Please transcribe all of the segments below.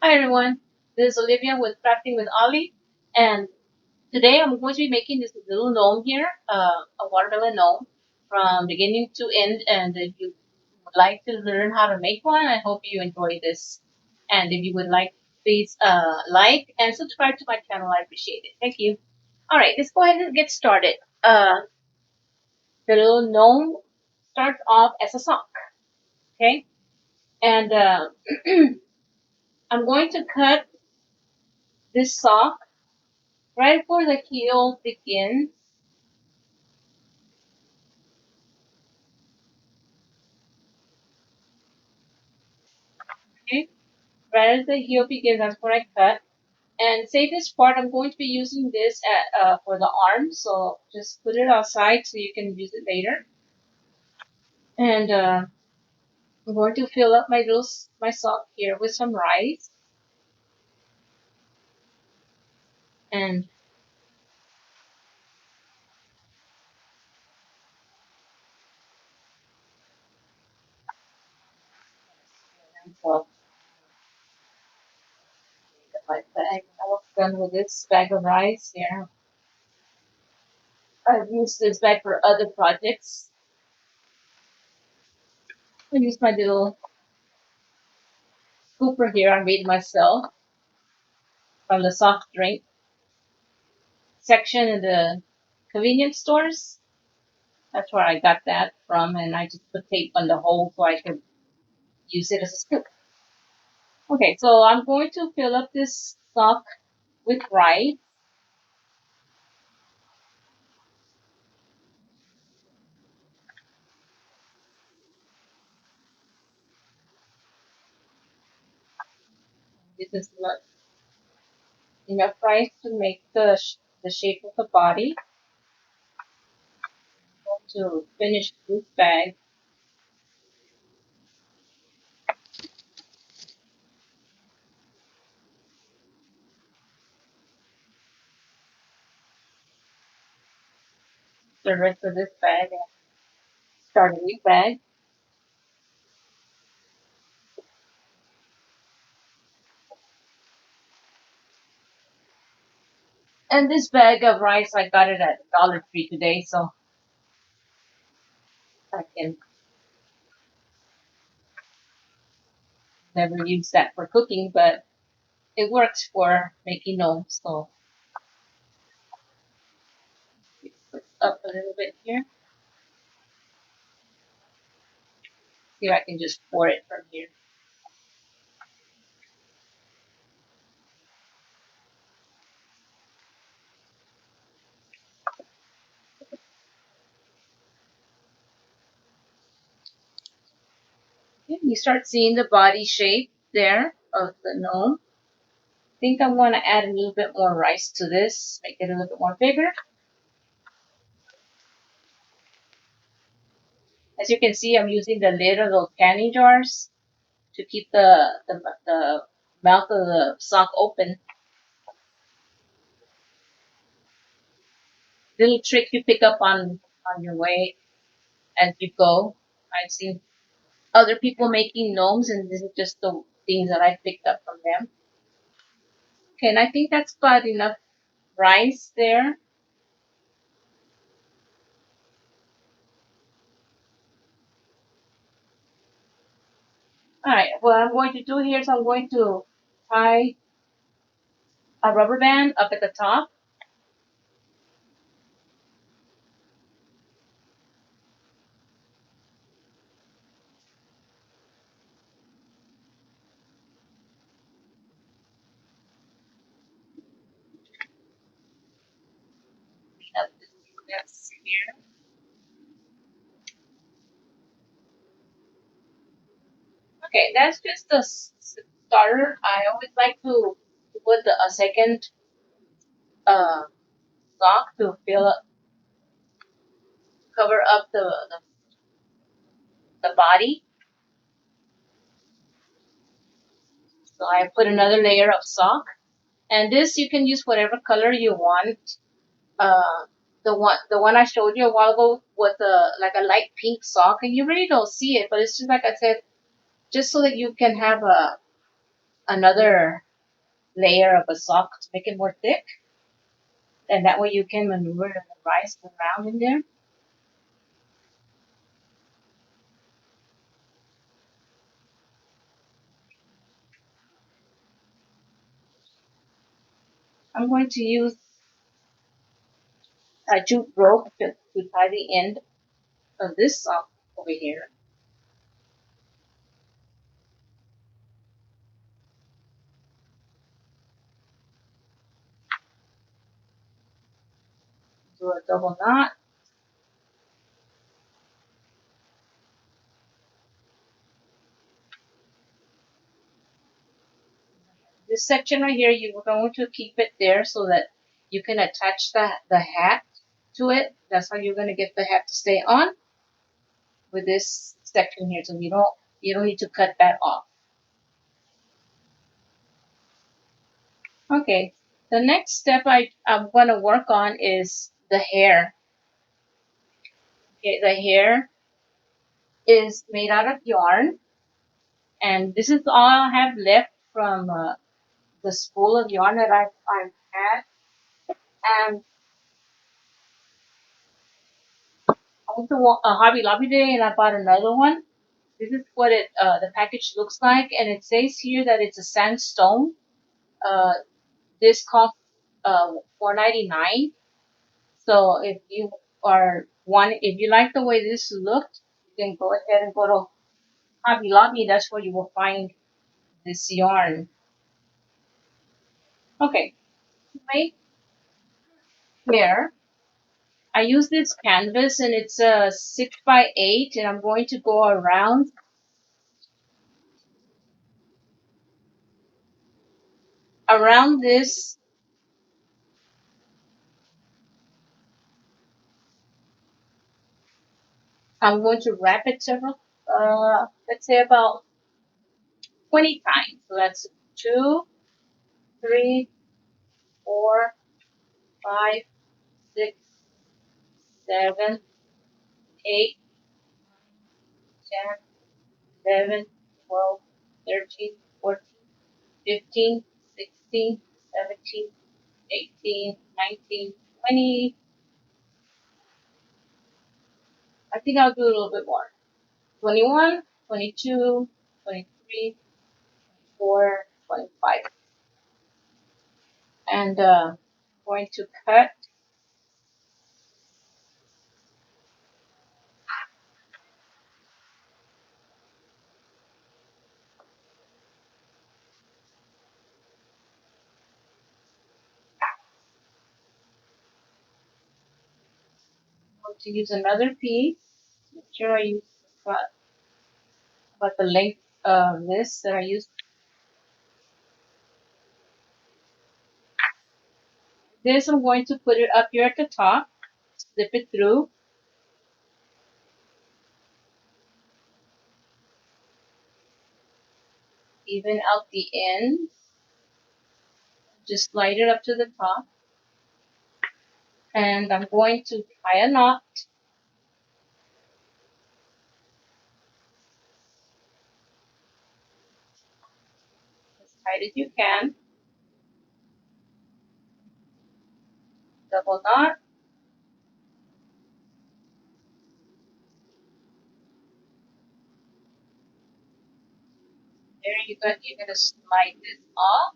Hi everyone, this is Olivia with Crafting with Ollie, and today I'm going to be making this little gnome here, a watermelon gnome from beginning to end. And if you would like to learn how to make one, I hope you enjoy this. And if you would like, please like and subscribe to my channel. I appreciate it. Thank you. All right, let's go ahead and get started. The little gnome starts off as a sock, okay? And I'm going to cut this sock right where the heel begins. Okay, right as the heel begins, that's where I cut. And say this part, I'm going to be using this for the arm, so just put it outside so you can use it later. And I'm going to fill up my sock here with some rice. And so my bag, I was done with this bag of rice here. I've used this bag for other projects. I use my little scooper here I made myself from the soft drink section in the convenience stores. That's where I got that from, and I just put tape on the hole so I could use it as a scoop. Okay, so I'm going to fill up this sock with rice. This is enough rice to make the shape of the body. I'm going to finish this bag. The rest of this bag and start a new bag. And this bag of rice, I got it at Dollar Tree today, so I can never use that for cooking, but it works for making gnomes. So it's up a little bit here. See if I can just pour it from here. Okay, you start seeing the body shape there of the gnome. I think I'm going to add a little bit more rice to this, make it a little bit more bigger. As you can see, I'm using the lid of those canning jars to keep the mouth of the sock open. Little trick you pick up on your way as you go. I've seen other people making gnomes, and this is just the things that I picked up from them. Okay, and I think that's about enough rice there. All right, what I'm going to do here is I'm going to tie a rubber band up at the top. That's here. Okay, that's just the starter. I always like to put a second uh, sock to fill up, cover up the body. So I put another layer of sock, and this you can use whatever color you want. Uh, the one I showed you a while ago was like a light pink sock, and you really don't see it, but it's just like I said, just so that you can have another layer of a sock to make it more thick, and that way you can maneuver the rice around in there. I'm going to use a jute rope to tie the end of this sock over here. Do a double knot. This section right here, you're going to keep it there so that you can attach the hat to it. That's how you're going to get the hat to stay on with this section here. So you don't need to cut that off. Okay. The next step I'm going to work on is the hair. Okay, the hair is made out of yarn, and this is all I have left from the spool of yarn that I've had. And I went to Hobby Lobby today and I bought another one. This is what the package looks like, and it says here that it's a sandstone. Uh, this costs $4.99. So if you like the way this looked, you can go ahead and go to Hobby Lobby. That's where you will find this yarn. Okay, to make hair, I use this canvas and it's a 6x8, and I'm going to go around this. I'm going to wrap it let's say about 20 times. So that's 2, 3, 4, 5, 6, 7, 8, 10, 11, 12, 13, 14, 15, 16, 17, 18, 19, 20. I think I'll do a little bit more. 21, 22, 23, 24, 25. And going to cut. I'm going to use another piece. Make sure I use about the length of this that I used. This I'm going to put it up here at the top, slip it through, even out the ends, just slide it up to the top, and I'm going to tie a knot as tight as you can, double knot, there you're going to slide this off,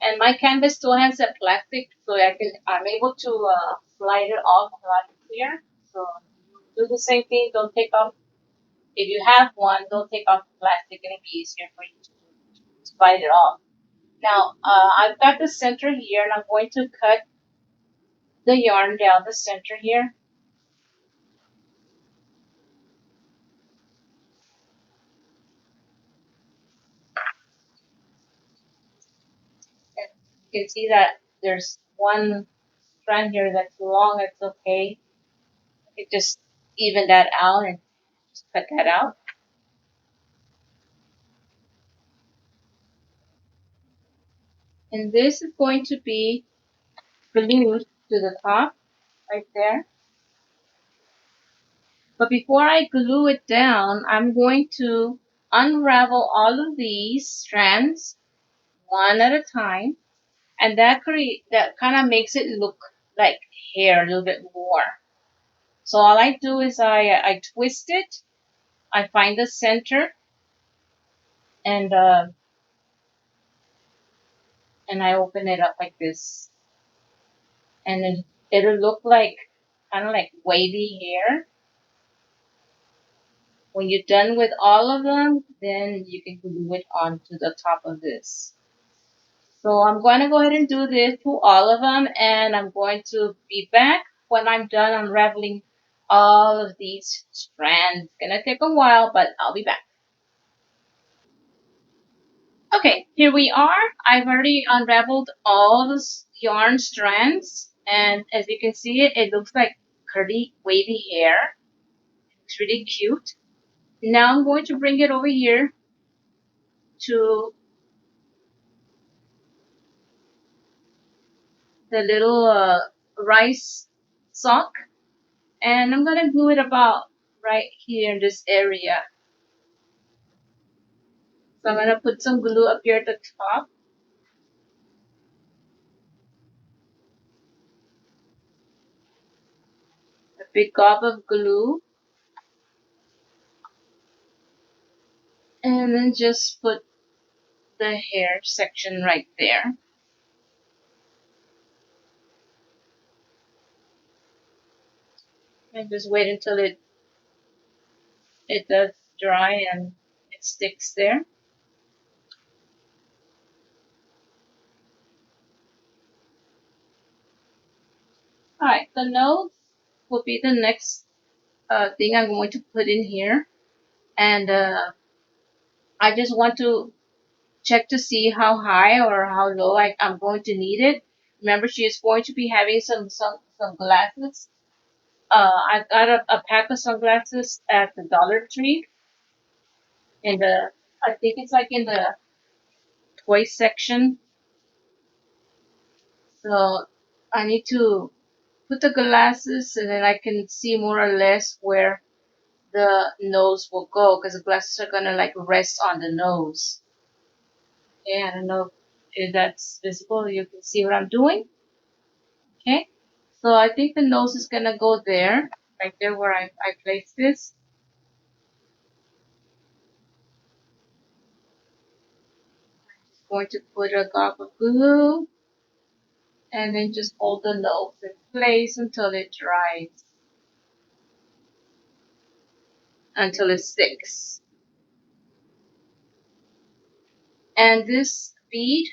and my canvas still has that plastic, so I'm able to slide it off a lot clear. So do the same thing, don't take off, if you have one, don't take off the plastic, and it'll be easier for you to slide it off. Now, I've got the center here, and I'm going to cut the yarn down the center here. And you can see that there's one strand here that's long, it's okay. You just even that out and just cut that out. And this is going to be glued to the top right there. But before I glue it down, I'm going to unravel all of these strands one at a time, and that kind of makes it look like hair a little bit more. So all I do is I twist it, I find the center, and and I open it up like this, and then it'll look like kind of like wavy hair. When you're done with all of them, then you can glue it onto the top of this. So I'm going to go ahead and do this to all of them, and I'm going to be back when I'm done unraveling all of these strands. It's going to take a while, but I'll be back. Okay, here we are. I've already unraveled all the yarn strands, and as you can see, it looks like curly, wavy hair. It's really cute. Now I'm going to bring it over here to the little rice sock, and I'm gonna glue it about right here in this area. So I'm gonna put some glue up here at the top, a big gob of glue, and then just put the hair section right there. And just wait until it does dry and it sticks there. Alright, the nose will be the next thing I'm going to put in here. And I just want to check to see how high or how low I'm going to need it. Remember, she is going to be having some glasses. I got a pack of sunglasses at the Dollar Tree in the, I think it's like in the toy section. So I need to put the glasses and then I can see more or less where the nose will go because the glasses are gonna like rest on the nose. Okay, I don't know if that's visible. You can see what I'm doing. Okay, so I think the nose is gonna go there, right there where I placed this. Just going to put a gob of glue and then just hold the nose in place until it dries, until it sticks. And this bead,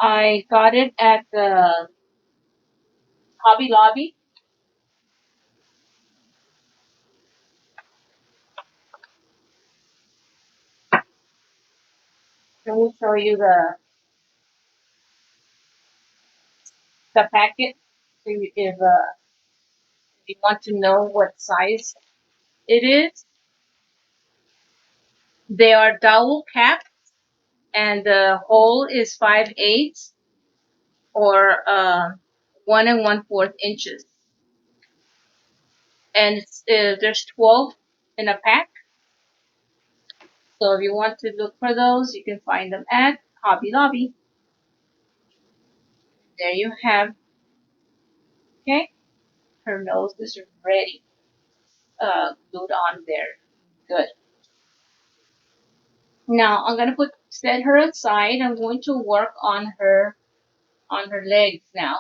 I got it at the Hobby Lobby. Let me show you the packet if you want to know what size it is. They are dowel caps, and the hole is 5/8 or 1 1/4 inches. And there's 12 in a pack. So if you want to look for those, you can find them at Hobby Lobby. There you have. Okay, her nose is ready, glued on there. Good. Now I'm gonna set her aside. I'm going to work on her legs now.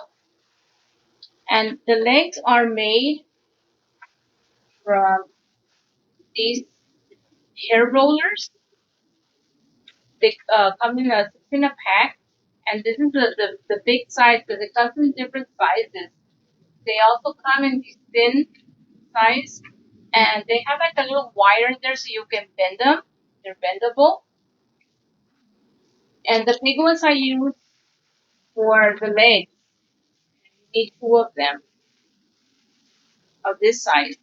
And the legs are made from these hair rollers. They come in a pack, and this is the big size because it comes in different sizes. They also come in these thin size, and they have like a little wire in there so you can bend them. They're bendable. And the big ones I use for the legs. You need two of them of this size.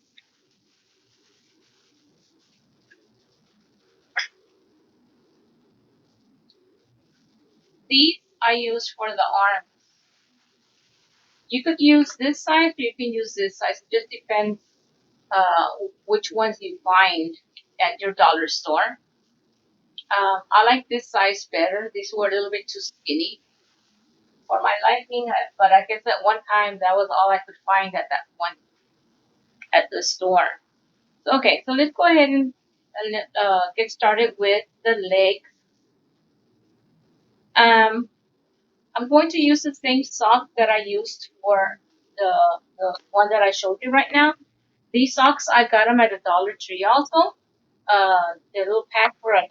These I use for the arms. You could use this size or you can use this size. It just depends which ones you find at your dollar store. I like this size better. These were a little bit too skinny for my liking, but I guess at one time that was all I could find at that one at the store. So, okay, so let's go ahead and get started with the leg. Um, I'm going to use the same sock that I used for the one that I showed you right now. These socks, I got them at a Dollar Tree also. The little pack for $1.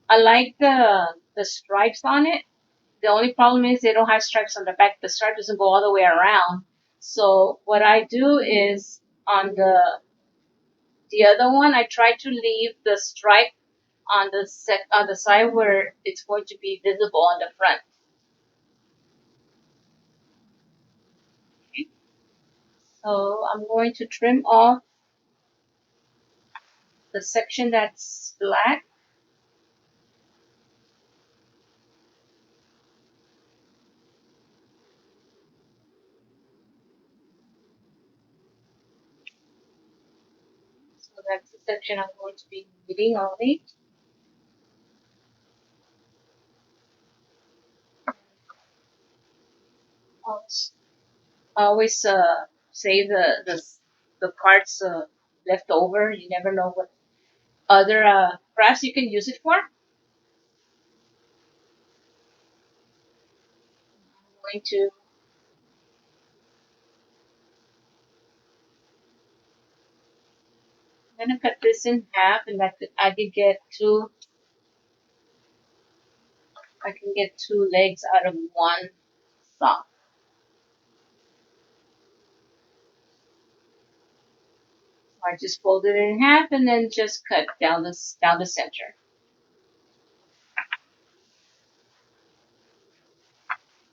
I like the stripes on it. The only problem is they don't have stripes on the back. The stripe doesn't go all the way around. So what I do is on the other one, I try to leave the stripe on on the side where it's going to be visible on the front. Okay. So I'm going to trim off the section that's black. So that's the section I'm going to be needing only. Always save the parts left over. You never know what other crafts you can use it for. I'm going to I'm gonna cut this in half, and I can get two legs out of one sock. I just folded it in half and then just cut down the center.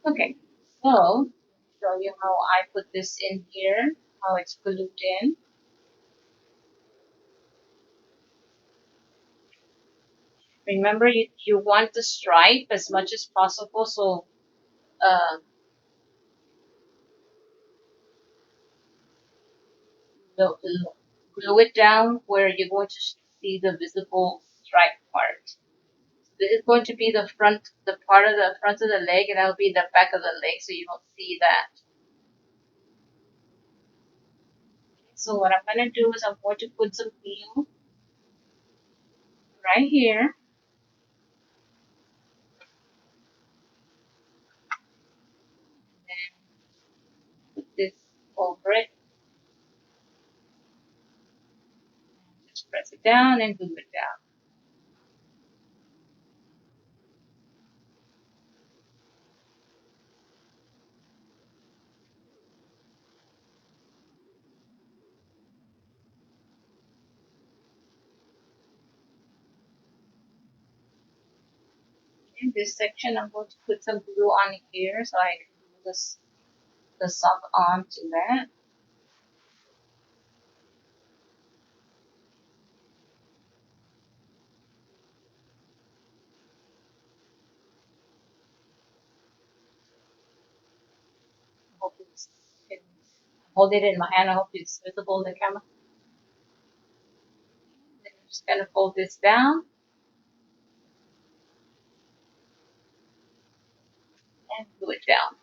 Okay, so show you how I put this in here, how it's glued in. Remember, you want the stripe as much as possible, so uh, glue it down where you're going to see the visible stripe part. This is going to be the part of the front of the leg, and that'll be the back of the leg, so you don't see that. So what I'm going to do is I'm going to put some glue right here. And put this over it. Just press it down and glue it down. In this section, I'm going to put some glue on here so I can glue the sock onto that. I hope hold it in my hand. I hope it's visible in the camera. Then I'm just going to fold this down and glue it down.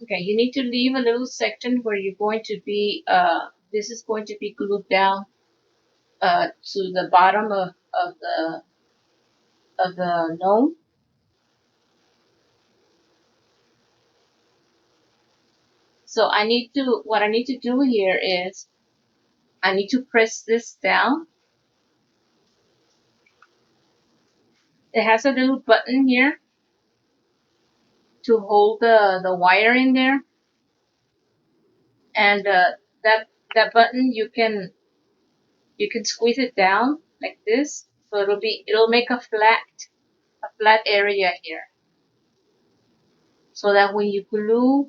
Okay, you need to leave a little section where you're going to be, this is going to be glued down to the bottom of the gnome. So what I need to do here is I need to press this down. It has a little button here to hold the wire in there, and that button you can squeeze it down like this, so it'll make a flat area here. so that when you glue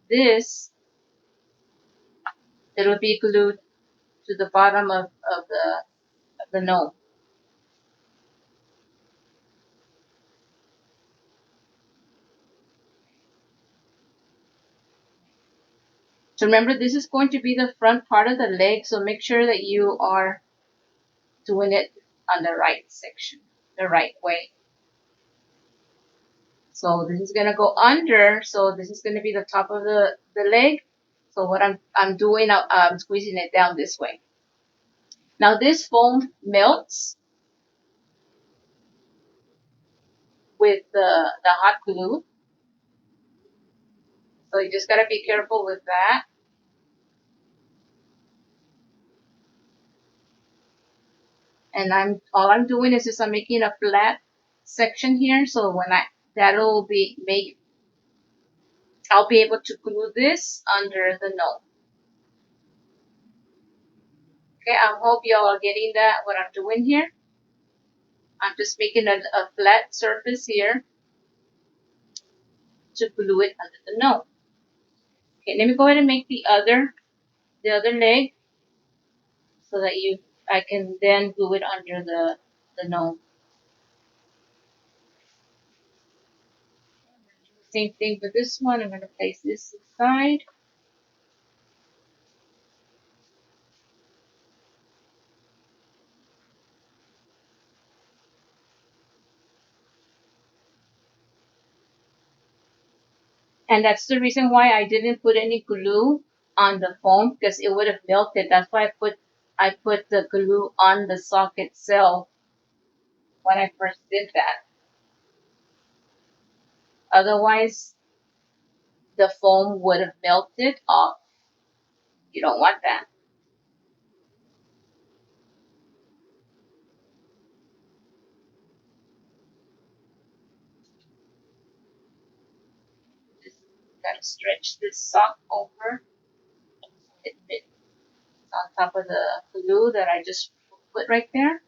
this, it'll be glued to the bottom of the gnome. So remember, this is going to be the front part of the leg, so make sure that you are doing it on the right section, the right way. So this is gonna go under, so this is gonna be the top of the leg. So what I'm doing, I'm squeezing it down this way. Now this foam melts with the hot glue. So you just gotta be careful with that. And all I'm doing is just I'm making a flat section here, so when that'll be make I'll be able to glue this under the gnome. Okay, I hope y'all are getting that what I'm doing here. I'm just making a flat surface here to glue it under the gnome. Okay, let me go ahead and make the other leg so that I can then glue it under the gnome. Same thing with this one. I'm going to place this aside. And that's the reason why I didn't put any glue on the foam, because it would have melted. That's why I put the glue on the sock itself when I first did that. Otherwise, the foam would have melted off. You don't want that. Just gotta stretch this sock over. It fits on top of the glue that I just put right there.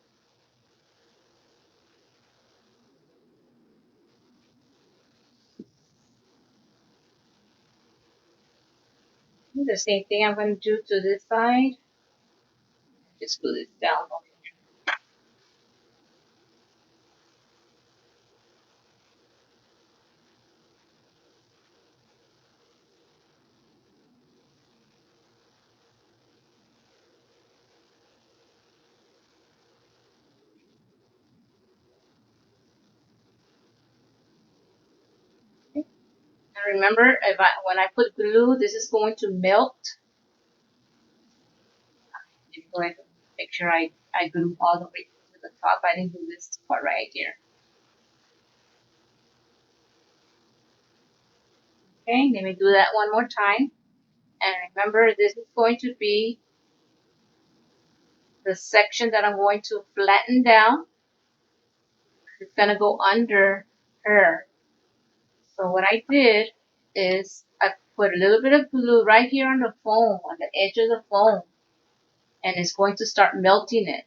The same thing I'm going to do to this side. Just glue this down. Okay. And remember, when I put glue, this is going to melt. Go ahead and make sure I glue all the way to the top. I didn't do this part right here. Okay, let me do that one more time. And remember, this is going to be the section that I'm going to flatten down. It's going to go under her. So what I did is I put a little bit of glue right here on the foam, on the edge of the foam, and it's going to start melting it.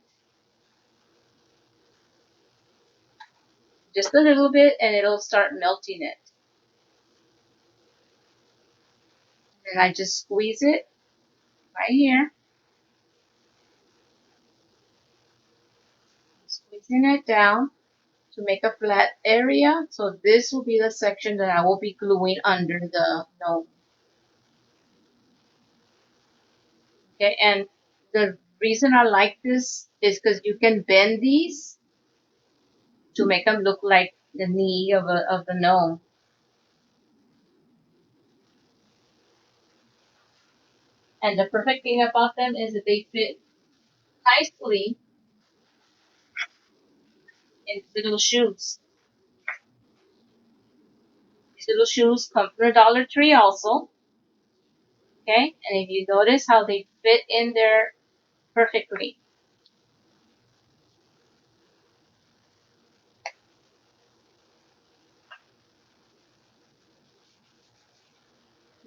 Just a little bit, and it'll start melting it. And I just squeeze it right here. Squeezing it down to make a flat area. So this will be the section that I will be gluing under the gnome. Okay, and the reason I like this is because you can bend these to make them look like the knee of the gnome. And the perfect thing about them is that they fit nicely in little shoes. These little shoes come from the Dollar Tree also. Okay, and if you notice how they fit in there perfectly.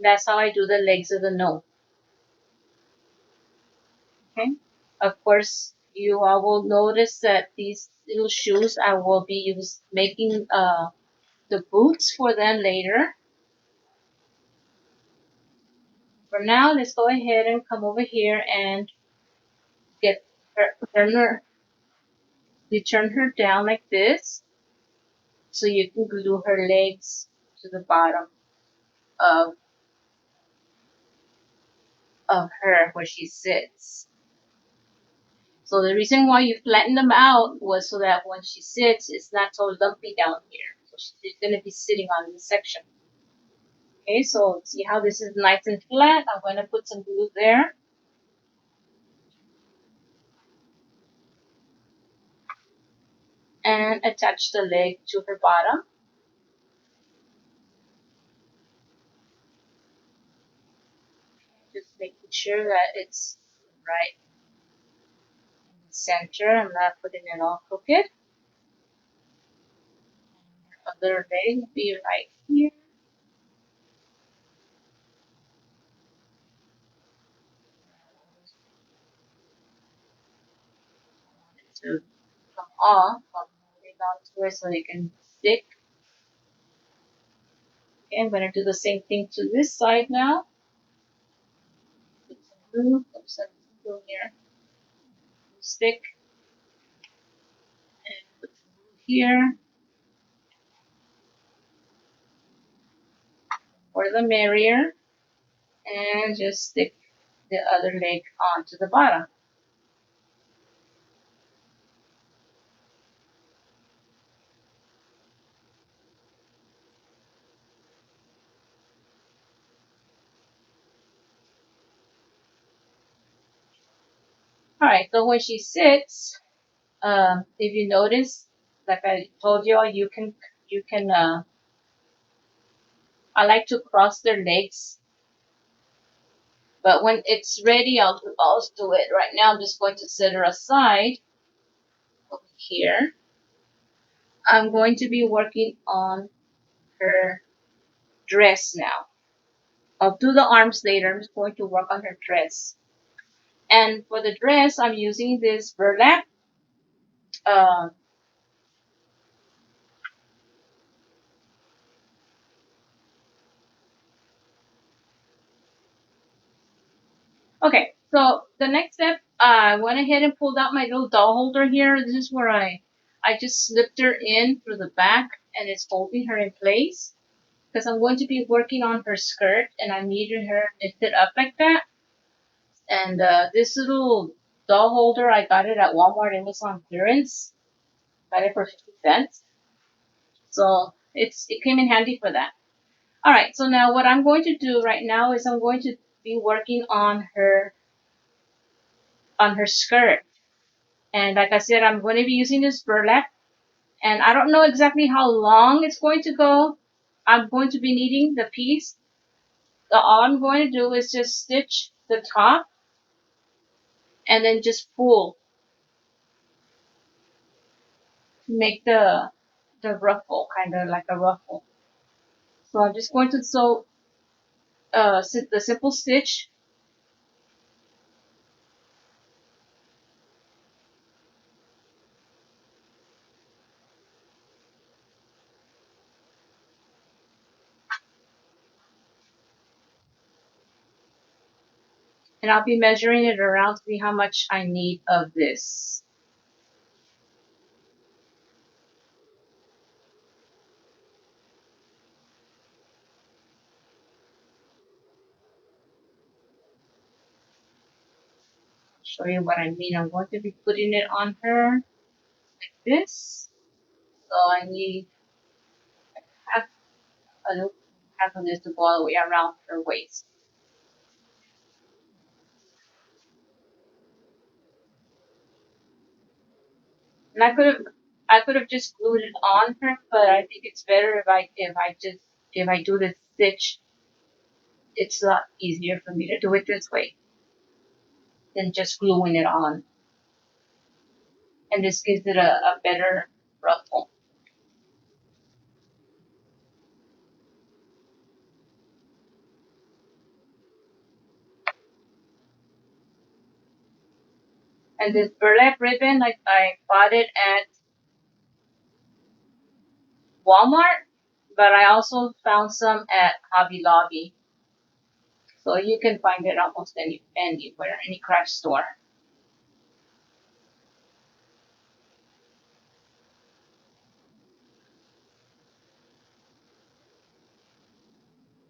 That's how I do the legs of the gnome. Okay. Of course, you all will notice that these little shoes I will be making the boots for them later. For now, let's go ahead and come over here and get her, you turn her down like this, so you can glue her legs to the bottom of her where she sits. So the reason why you flatten them out was so that when she sits, it's not so lumpy down here. So she's going to be sitting on this section. Okay, so see how this is nice and flat? I'm going to put some glue there. And attach the leg to her bottom. Just making sure that it's right in the center. I'm not putting it all crooked. Other leg will be right here. To come off, I'm holding on to it so they can stick. Okay, I'm going to do the same thing to this side now. Put some glue, here, stick, and put some glue here. For the merrier, and just stick the other leg onto the bottom. Alright, so when she sits, if you notice, like I told you all, I like to cross their legs, but when it's ready, I'll do it. Right now, I'm just going to set her aside over here. I'm going to be working on her dress now. I'll do the arms later. I'm just going to work on her dress. And for the dress, I'm using this burlap. Uh, okay, so the next step, I went ahead and pulled out my little doll holder here. This is where I just slipped her in through the back, and it's holding her in place. Because I'm going to be working on her skirt, and I needed her lifted up like that. And this little doll holder, I got it at Walmart. It was on clearance. Got it for 50 cents. So it came in handy for that. All right, so now what I'm going to do right now is I'm going to be working on her skirt. And like I said, I'm going to be using this burlap. And I don't know exactly how long it's going to go. I'm going to be needing the piece. So all I'm going to do is just stitch the top and then just pull to make the ruffle, kind of like a ruffle. So I'm just going to sew the simple stitch. And I'll be measuring it around to see how much I need of this. I'll show you what I mean. I'm going to be putting it on her like this. So I need half, half of this to go all the way around her waist. And I could have just glued it on her, but I think it's better if I do the stitch. It's a lot easier for me to do it this way than just gluing it on. And this gives it a better ruffle. And this burlap ribbon, like I bought it at Walmart. but I also found some at Hobby Lobby. So you can find it almost anywhere, any craft store.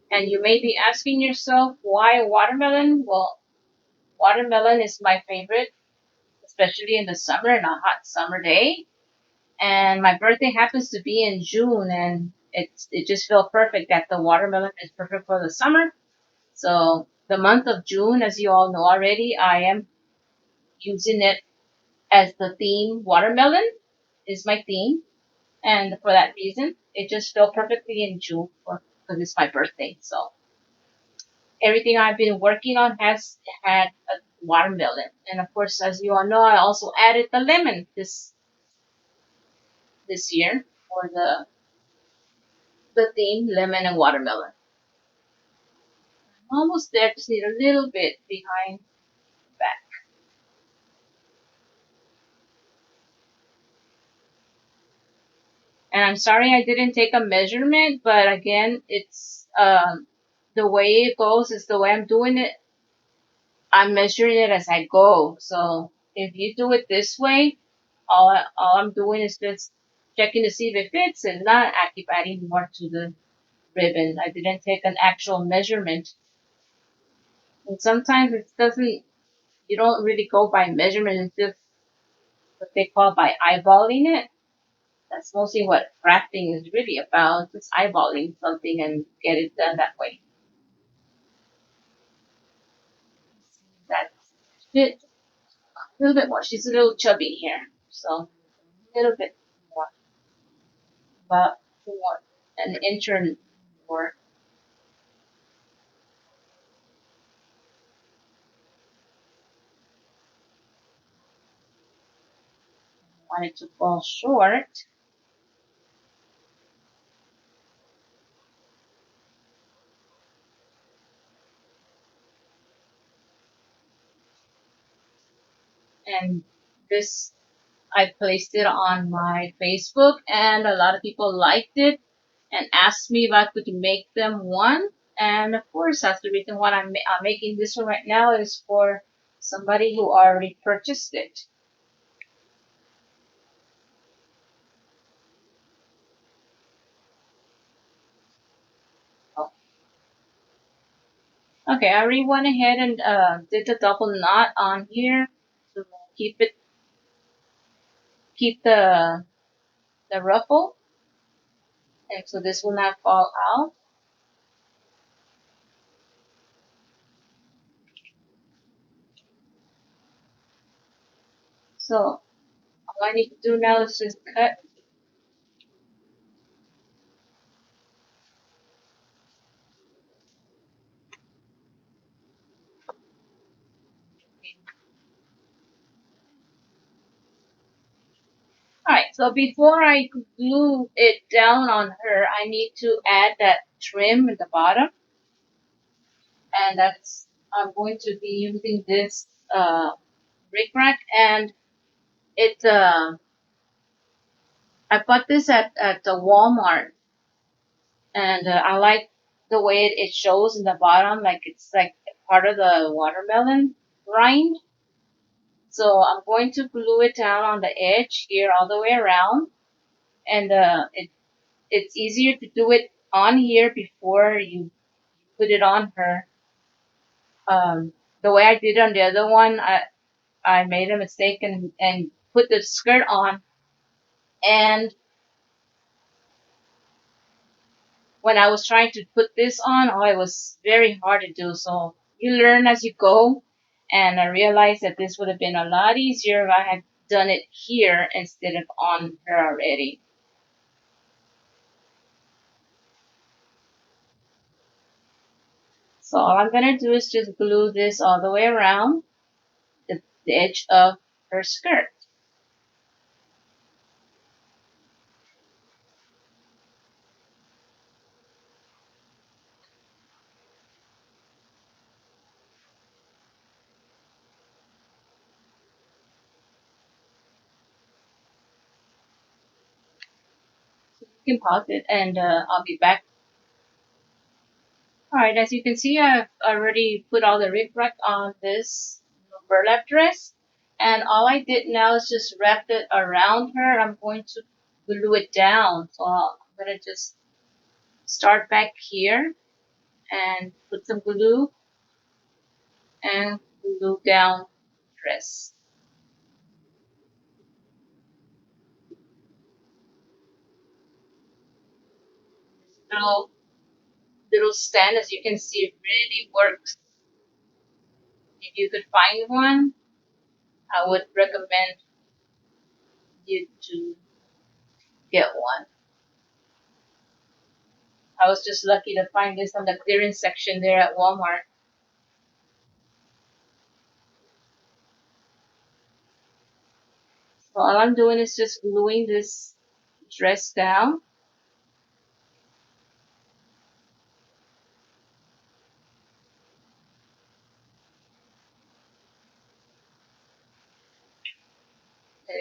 And you may be asking yourself, why watermelon? Well, watermelon is my favorite, especially in the summer, in a hot summer day. And my birthday happens to be in June, and it just felt perfect that the watermelon is perfect for the summer. So the month of June, as you all know already, I am using it as the theme. Watermelon is my theme, and for that reason, it just fell perfectly in June because it's my birthday. So everything I've been working on has had a watermelon, and of course, as you all know, I also added the lemon this year for the theme, lemon and watermelon. Almost there, just need a little bit behind back. And I'm sorry I didn't take a measurement, but again, it's the way it goes is the way I'm doing it. I'm measuring it as I go. So if you do it this way, all I'm doing is just checking to see if it fits and not. I keep adding more to the ribbon. I didn't take an actual measurement. And sometimes it doesn't, you don't really go by measurement. It's just what they call by eyeballing it. That's mostly what crafting is really about, just eyeballing something and get it done that way. That's it. A little bit more. She's a little chubby here, so a little bit more, about more, an inch or more. Want it to fall short, and this I placed it on my Facebook, and a lot of people liked it and asked me if I could make them one. And of course, that's the reason why I'm making this one right now is for somebody who already purchased it. Oh, okay, I already went ahead and did the double knot on here to keep the ruffle, and so this will not fall out. So all I need to do now is just cut. Alright, so before I glue it down on her, I need to add that trim at the bottom, and that's I'm going to be using this rickrack, and it I bought this at the Walmart, and I like the way it shows in the bottom, like it's like part of the watermelon rind. So I'm going to glue it down on the edge here all the way around, and it's easier to do it on here before you put it on her. The way I did on the other one, I made a mistake and put the skirt on, and when I was trying to put this on, oh, it was very hard to do. So you learn as you go, and I realized that this would have been a lot easier if I had done it here instead of on her already. So all I'm gonna do is just glue this all the way around the edge of her skirt. can pause it and I'll be back. Alright, as you can see, I've already put all the rickrack on this burlap dress. And all I did now is just wrap it around her. I'm going to glue it down. So I'm going to just start back here and put some glue and glue down dress. Little, little stand, as you can see, really works. If you could find one, I would recommend you to get one. I was just lucky to find this on the clearance section there at Walmart. So all I'm doing is just gluing this dress down.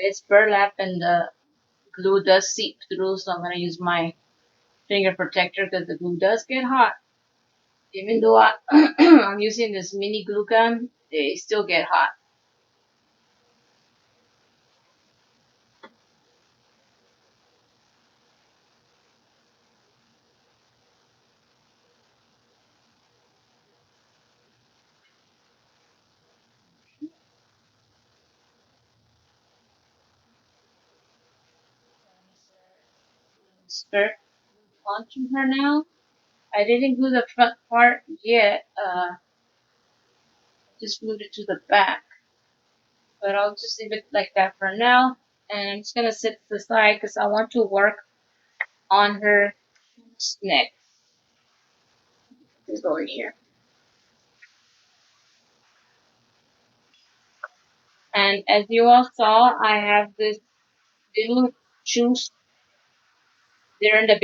It's burlap and the glue does seep through, so I'm going to use my finger protector because the glue does get hot. Even though I'm using this mini glue gun, they still get hot. Skirt onto her now. I didn't glue the front part yet. Just glued it to the back. But I'll just leave it like that for now. And I'm just going to sit to the side because I want to work on her neck. This over here. And as you all saw, I have this little shoes. They're in the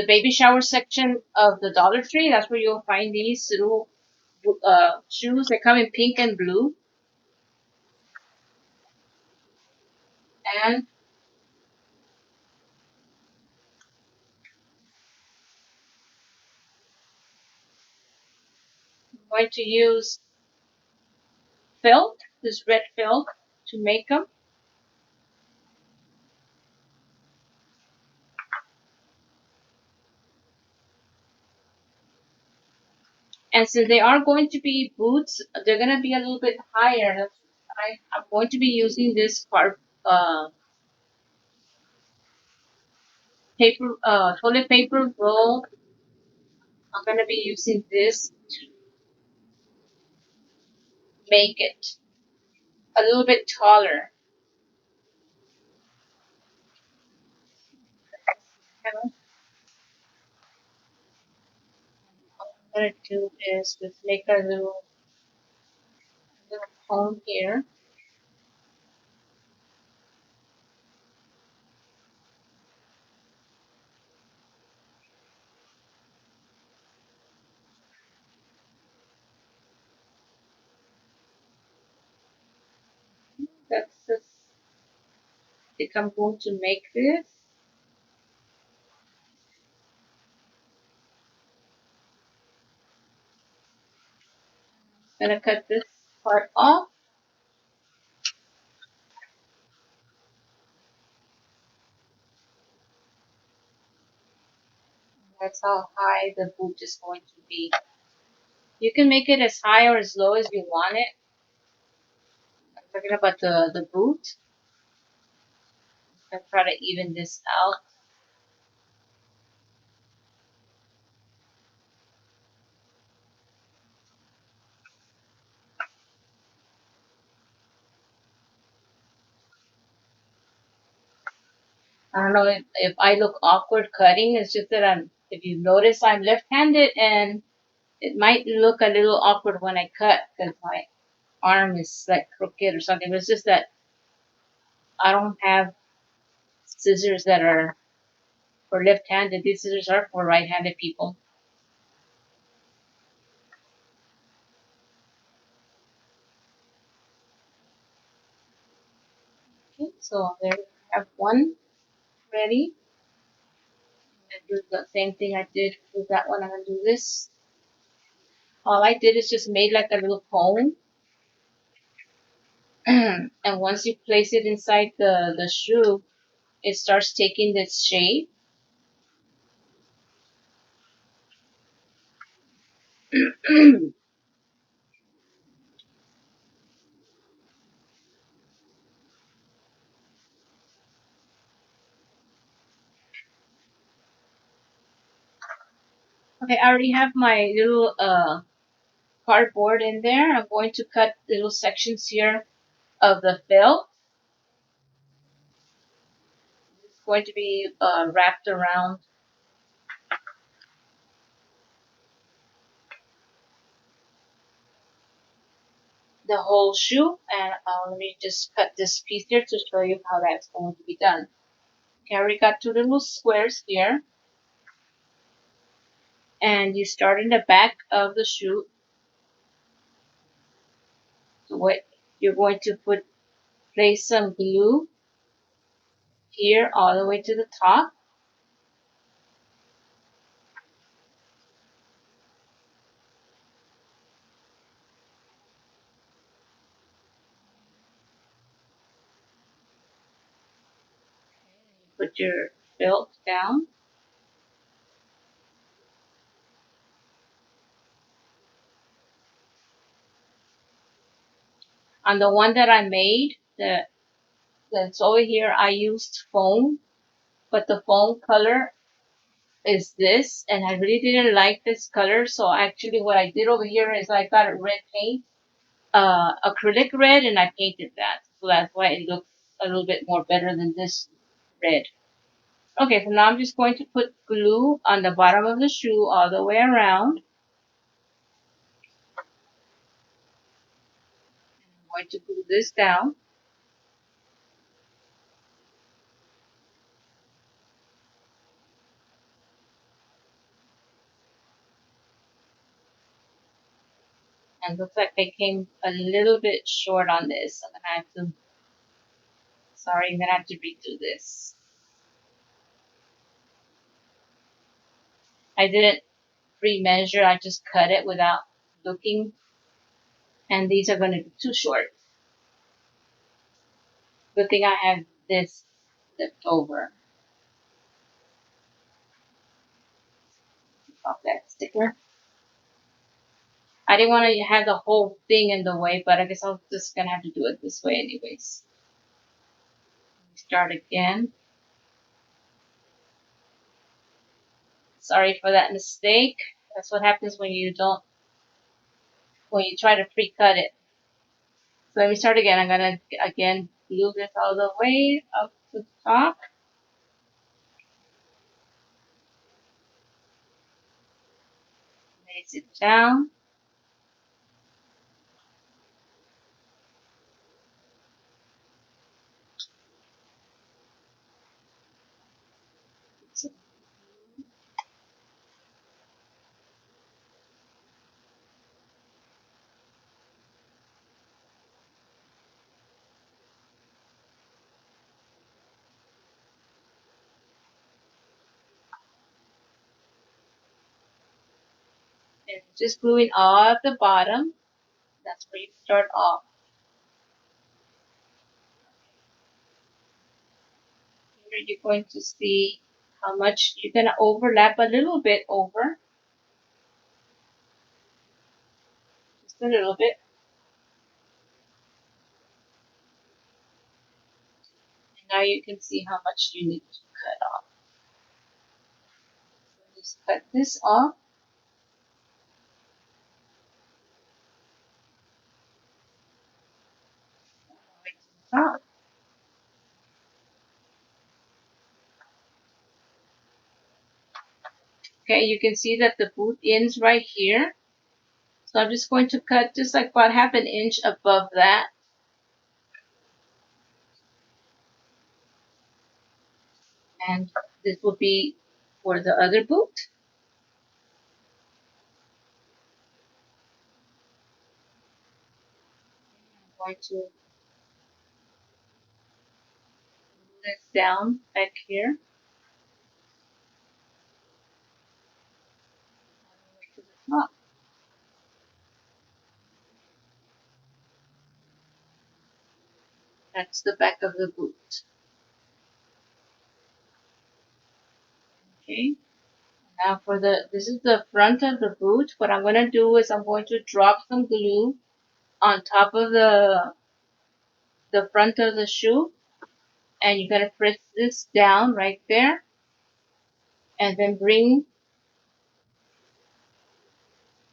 baby shower section of the Dollar Tree. That's where you'll find these little shoes. They come in pink and blue. And I'm going to use felt, this red felt, to make them. And since they are going to be boots, they're going to be a little bit higher. I'm going to be using this toilet paper roll. I'm going to be using this to make it a little bit taller. And what I'm going to do is just make a little cone here. That's just, if I'm going to make this, I'm going to cut this part off. That's how high the boot is going to be. You can make it as high or as low as you want it. I'm talking about the boot. I'm trying to even this out. I don't know if I look awkward cutting. It's just that if you notice, I'm left-handed and it might look a little awkward when I cut because my arm is like crooked or something. But it's just that I don't have scissors that are for left-handed. These scissors are for right-handed people. Okay, so there we have one ready. do the same thing I did with that one. I'm gonna do this. All I did is just made like a little cone. And once you place it inside the shoe, it starts taking this shape. Okay, I already have my little cardboard in there. I'm going to cut little sections here of the felt. It's going to be wrapped around the whole shoe. And let me just cut this piece here to show you how that's going to be done. Okay, I already got two little squares here. And you start in the back of the shoe. So what you're going to place some glue here all the way to the top. Put your felt down. On the one that I made, that's over here, I used foam, but the foam color is this, and I really didn't like this color, so actually what I did over here is I got a red paint, acrylic red, and I painted that. So that's why it looks a little bit more better than this red. Okay, so now I'm just going to put glue on the bottom of the shoe all the way around. I'm going to glue this down. And looks like I came a little bit short on this. I'm gonna have to redo this. I didn't pre-measure, I just cut it without looking. And these are gonna be too short. Good thing I have this flipped over. Off that sticker. I didn't want to have the whole thing in the way, but I guess I'm just gonna have to do it this way anyways. Start again. Sorry for that mistake. That's what happens when you try to pre-cut it. So let me start again. I'm gonna again glue this all the way up to the top. Place it down. And just gluing all at the bottom. That's where you start off. Here you're going to see how much you're going to overlap a little bit over. Just a little bit. And now you can see how much you need to cut off. So just cut this off. Right to the top. Okay, you can see that the boot ends right here. So I'm just going to cut just like about half an inch above that. And this will be for the other boot. I'm going to move this down back here. That's the back of the boot. Okay. Now this is the front of the boot. What I'm going to do is I'm going to drop some glue on top of the front of the shoe, and you're going to press this down right there, and then bring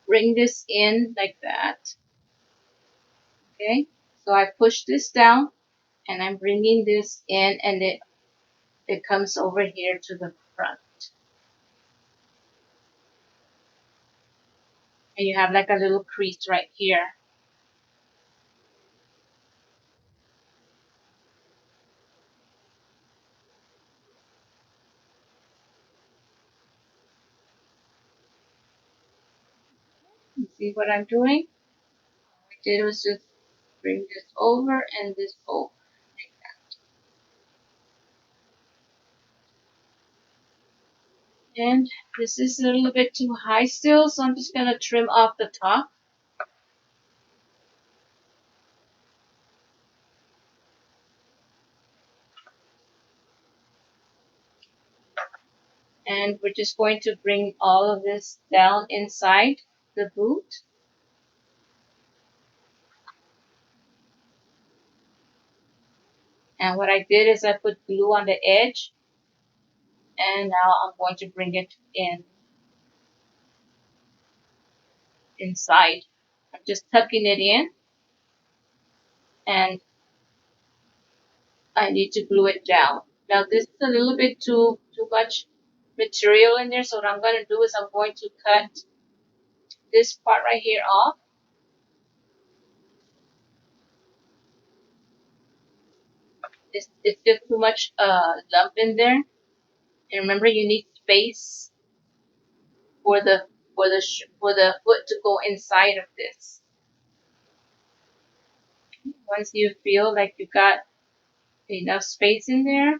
this in like that. Okay. So I push this down, and I'm bringing this in, and it comes over here to the front. And you have like a little crease right here. You see what I'm doing? What I did was just bring this over and this over. Like that. And this is a little bit too high still, so I'm just going to trim off the top. And we're just going to bring all of this down inside the boot. And what I did is I put glue on the edge, and now I'm going to bring it inside. I'm just tucking it in, and I need to glue it down. Now this is a little bit too much material in there, so what I'm going to do is I'm going to cut this part right here off. It's just too much lump in there. And remember, you need space for the foot to go inside of this. Once you feel like you got enough space in there,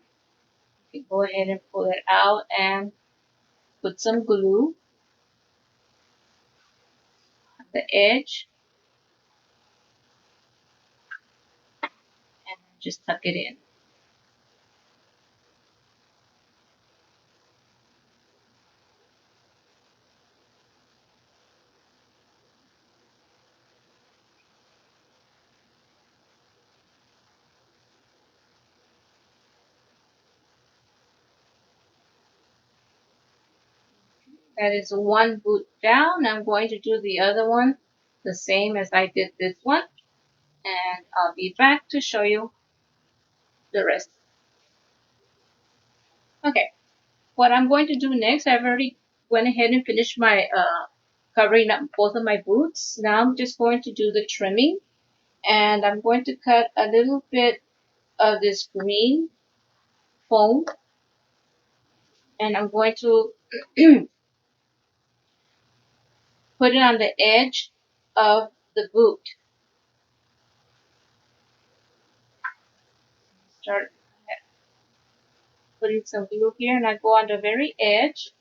you can go ahead and pull it out and put some glue on the edge and just tuck it in. That is one boot down. I'm going to do the other one the same as I did this one, and I'll be back to show you the rest. Okay, what I'm going to do next, I've already went ahead and finished my covering up both of my boots. Now I'm just going to do the trimming, and I'm going to cut a little bit of this green foam, and I'm going to put it on the edge of the boot. Start putting some glue here, and I go on the very edge.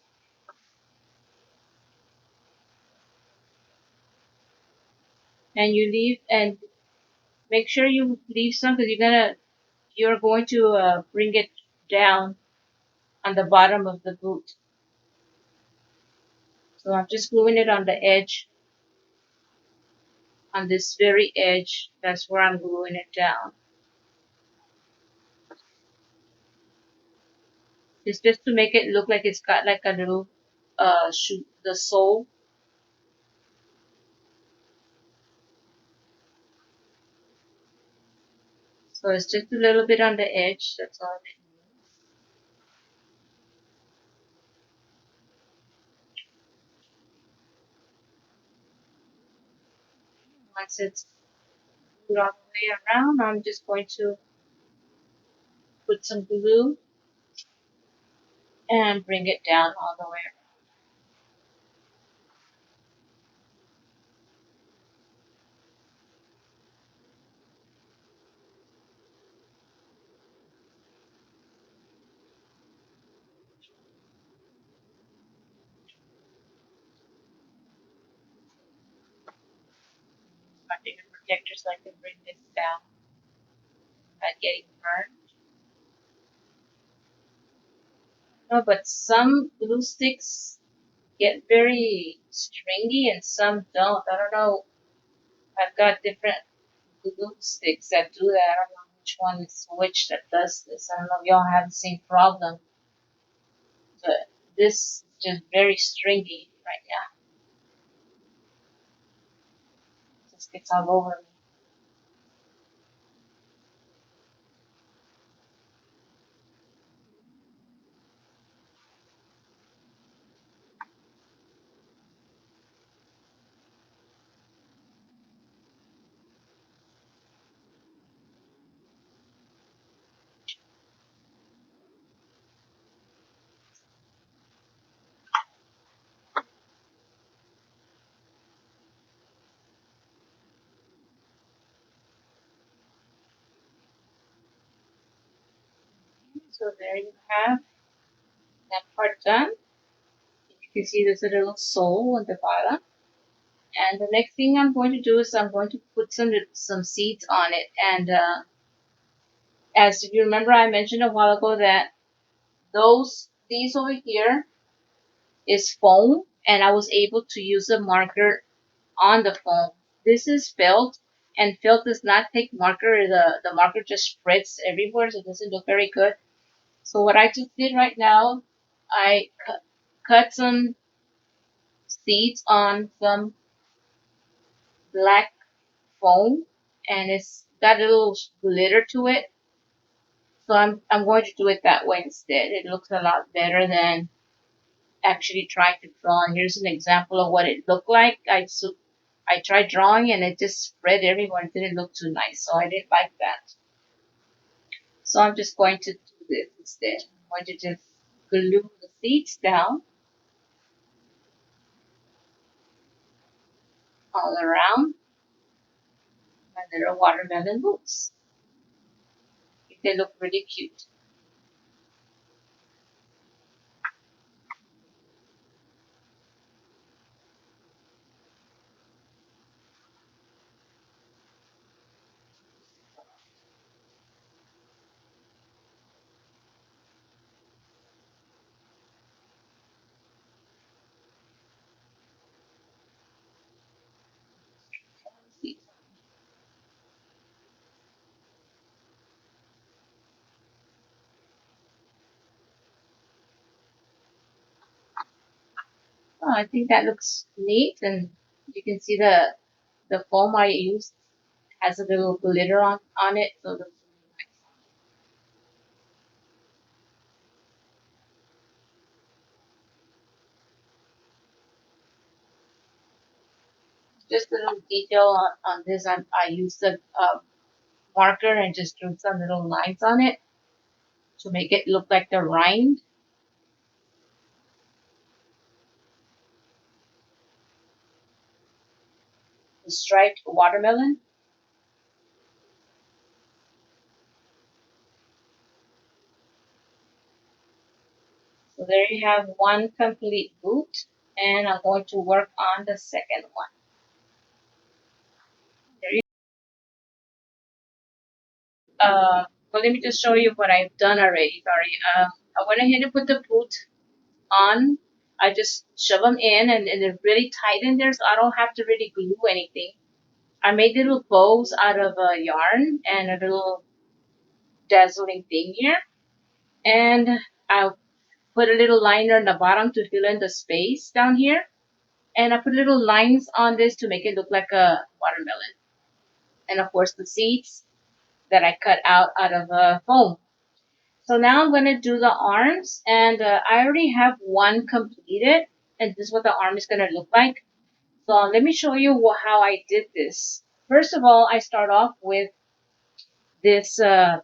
And you leave, and make sure you leave some, because you're going to bring it down on the bottom of the boot. So I'm just gluing it on the edge, on this very edge. That's where I'm gluing it down. It's just to make it look like it's got like a little shoe, the sole. So it's just a little bit on the edge. That's all it needs. Once it's glued all the way around, I'm just going to put some glue and bring it down all the way around. My finger protector so I can bring this down not getting burned. No, but some glue sticks get very stringy and some don't. I don't know. I've got different glue sticks that do that. I don't know which one is which that does this. I don't know if y'all have the same problem, but this is just very stringy right now. It just gets all over me. So there you have that part done. You can see there's a little sole on the bottom. And the next thing I'm going to do is I'm going to put some seeds on it. And as you remember, I mentioned a while ago that these over here is foam, and I was able to use a marker on the foam. This is felt, and felt does not take marker. The marker just spreads everywhere, so it doesn't look very good. So what I just did right now, I cut some seeds on some black foam, and it's got a little glitter to it. So I'm going to do it that way instead. It looks a lot better than actually trying to draw. And here's an example of what it looked like. I tried drawing and it just spread everywhere. It didn't look too nice, so I didn't like that. So I'm just going to do this instead. I'm going to just glue the seeds down all around my little watermelon roots. They look really cute. Oh, I think that looks neat, and you can see the foam I used has a little glitter on it, so it looks really nice. Just a little detail on this, I used a marker and just drew some little lines on it to make it look like the rind. The striped watermelon. So there you have one complete boot, and I'm going to work on the second one. There you well, let me just show you what I've done already. Sorry. I went ahead and put the boot on. I just shove them in, and they're really tight in there, so I don't have to really glue anything. I made little bows out of yarn and a little dazzling thing here, and I put a little liner on the bottom to fill in the space down here, and I put little lines on this to make it look like a watermelon, and of course the seeds that I cut out of foam. So now I'm going to do the arms, and I already have one completed, and this is what the arm is going to look like. So let me show you how I did this. First of all, I start off with this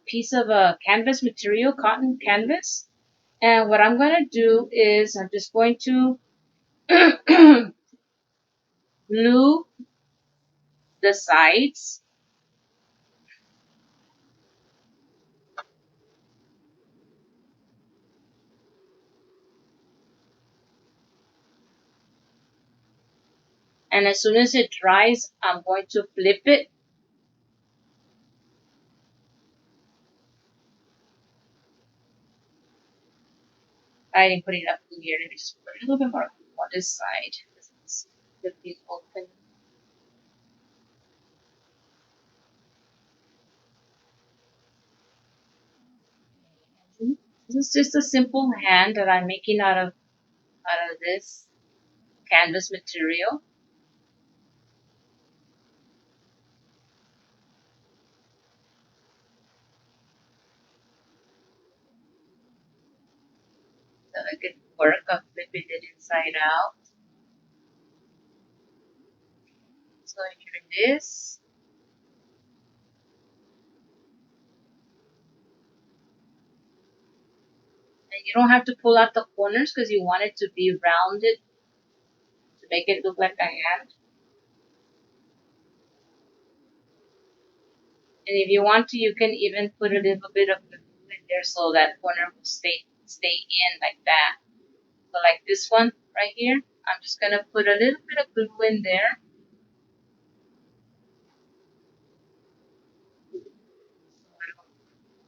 piece of canvas material, cotton canvas. And what I'm going to do is I'm just going to glue the sides. And as soon as it dries, I'm going to flip it. I didn't put enough glue here. Let me just put a little bit more glue on this side. This is the big open. This is just a simple hand that I'm making out of this canvas material. So I could work of flipping it inside out. So here it is. And you don't have to pull out the corners because you want it to be rounded to make it look like a hand. And if you want to, you can even put a little bit of glue in there so that corner will stay in like that. So like this one right here, I'm just gonna put a little bit of glue in there.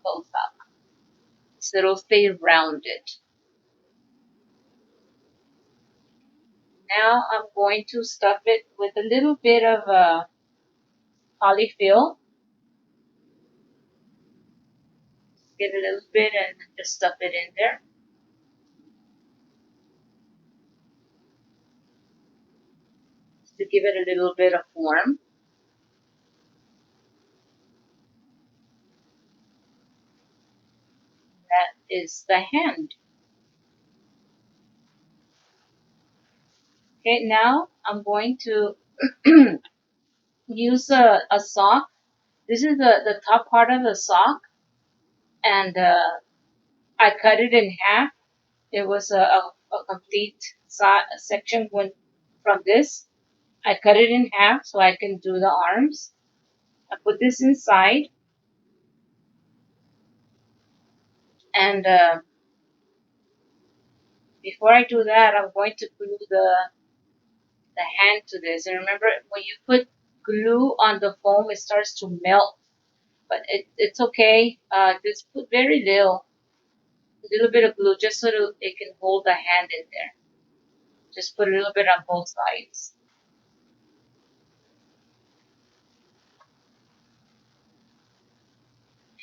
Close up. So it'll stay rounded. Now I'm going to stuff it with a little bit of polyfill. Get a little bit and just stuff it in there. To give it a little bit of form. That is the hand. Okay, now I'm going to use a sock. This is the top part of the sock, and I cut it in half. It was a complete section from this. I cut it in half so I can do the arms. I put this inside, and before I do that, I'm going to glue the hand to this. And remember, when you put glue on the foam, it starts to melt. But it's okay. Just put very a little bit of glue just so it can hold the hand in there. Just put a little bit on both sides.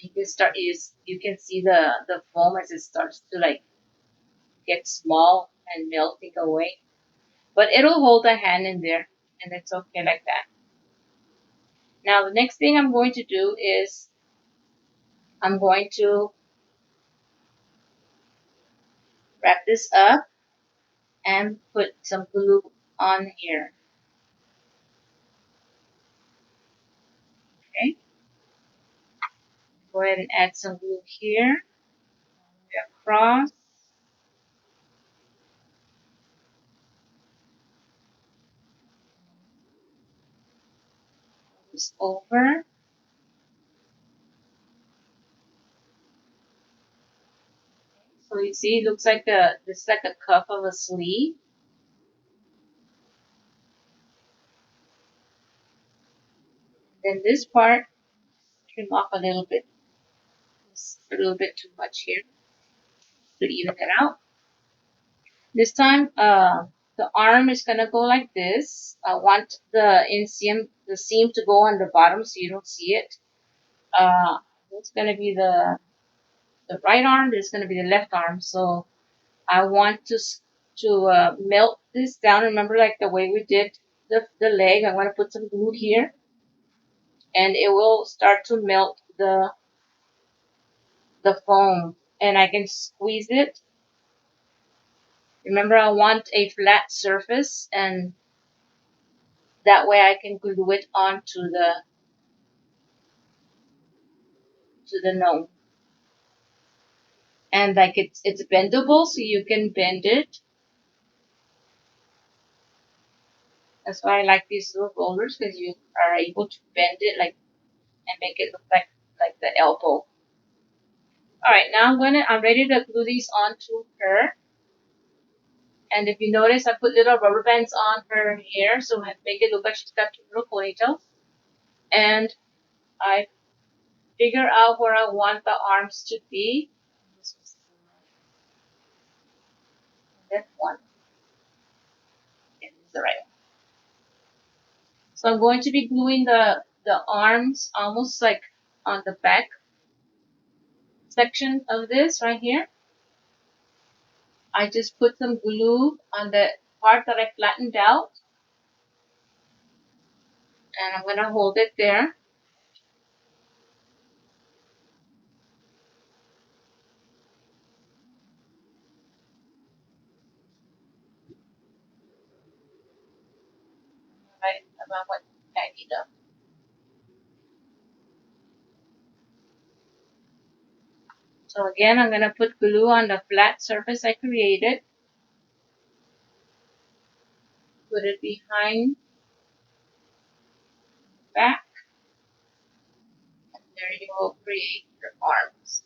You can you can see the foam as it starts to like get small and melting away. But it'll hold the hand in there, and it's okay like that. Now the next thing I'm going to do is I'm going to wrap this up and put some glue on here. Okay. Go ahead and add some glue here. Across. This over. So you see, it looks like this is like a cuff of a sleeve. Then this part, trim off a little bit. It's a little bit too much here to even it out. This time, the arm is gonna go like this. I want the seam to go on the bottom so you don't see it. It's gonna be the right arm. This is gonna be the left arm. So I want to melt this down. Remember, like the way we did the leg. I want to put some glue here, and it will start to melt the foam, and I can squeeze it. Remember, I want a flat surface, and that way I can glue it onto the gnome. And like it's bendable, so you can bend it. That's why I like these little rollers, because you are able to bend it like and make it look like the elbow. All right, now I'm ready to glue these onto her. And if you notice, I put little rubber bands on her hair, so I make it look like she's got two little ponytails. And I figure out where I want the arms to be. That one. Yeah, this is the right one. So I'm going to be gluing the arms almost like on the back section of this right here. I just put some glue on the part that I flattened out, and I'm going to hold it there. Right about what I need up. So again, I'm going to put glue on the flat surface I created. Put it behind the back, and there you will create your arms.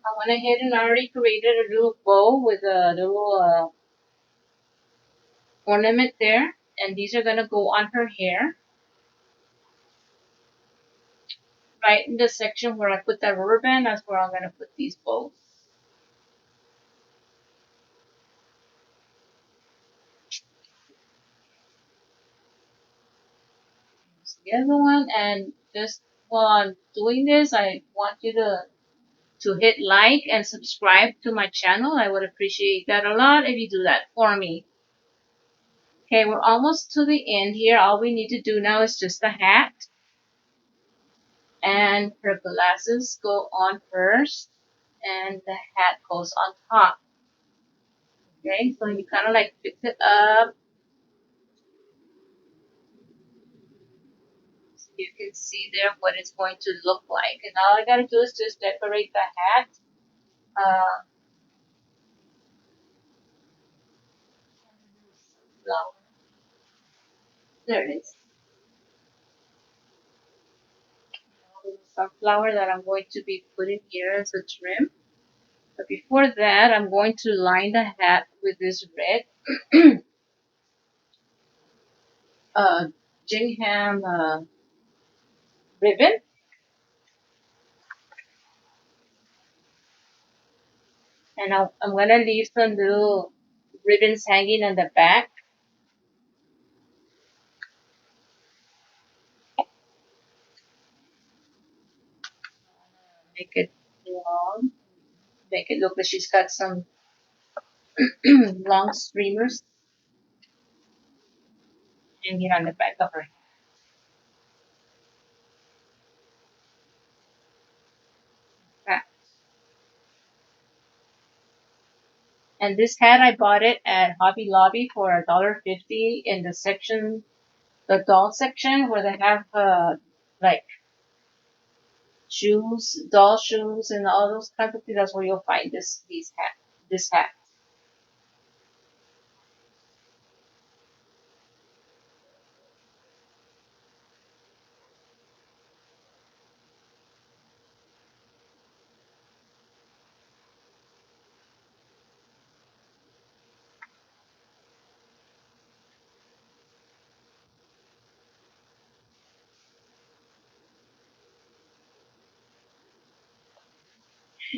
I went ahead and already created a little bow with a little ornament there, and these are going to go on her hair. Right in the section where I put that rubber band, that's where I'm going to put these bows. Here's the other one, and just while I'm doing this, I want you to hit like and subscribe to my channel. I would appreciate that a lot if you do that for me. Okay, we're almost to the end here. All we need to do now is just the hat. And her glasses go on first, and the hat goes on top. Okay, so you kind of like fix it up. So you can see there what it's going to look like. And all I gotta do is just decorate the hat. Uh, flower. There it is. Sunflower that I'm going to be putting here as a trim. But before that, I'm going to line the hat with this red uh, gingham ribbon. And I'm going to leave some little ribbons hanging on the back. Make it long. Make it look like she's got some long streamers hanging on the back of her hat. And this hat, I bought it at Hobby Lobby for $1.50 in the section, the doll section, where they have like shoes, doll shoes, and all those kinds of things. That's where you'll find this hat.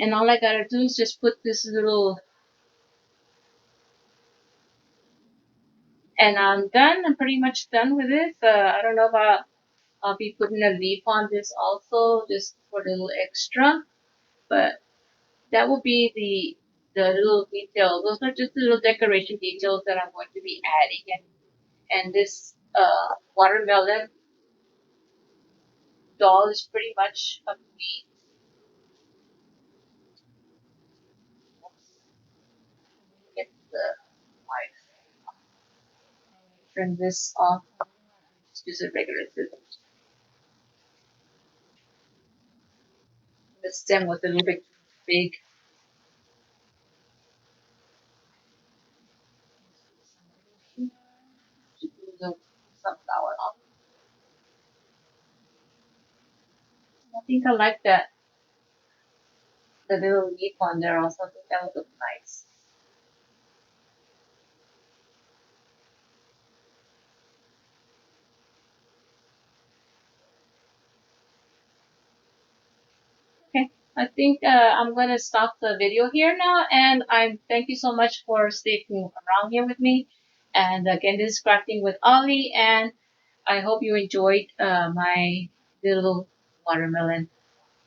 And all I gotta do is just put this little, and I'm done. I'm pretty much done with this. I don't know if I'll be putting a leaf on this also, just for a little extra. But that will be the little details. Those are just the little decoration details that I'm going to be adding. And this watermelon doll is pretty much complete. Get the white. Turn this off. Just use a regular scissors. The stem was a little bit big. To do the sunflower on. I think I like that, the little leaf on there also. I think that would look nice. I think I'm gonna stop the video here now, and I thank you so much for sticking around here with me. And again, this is crafting with Ollie, and I hope you enjoyed my little watermelon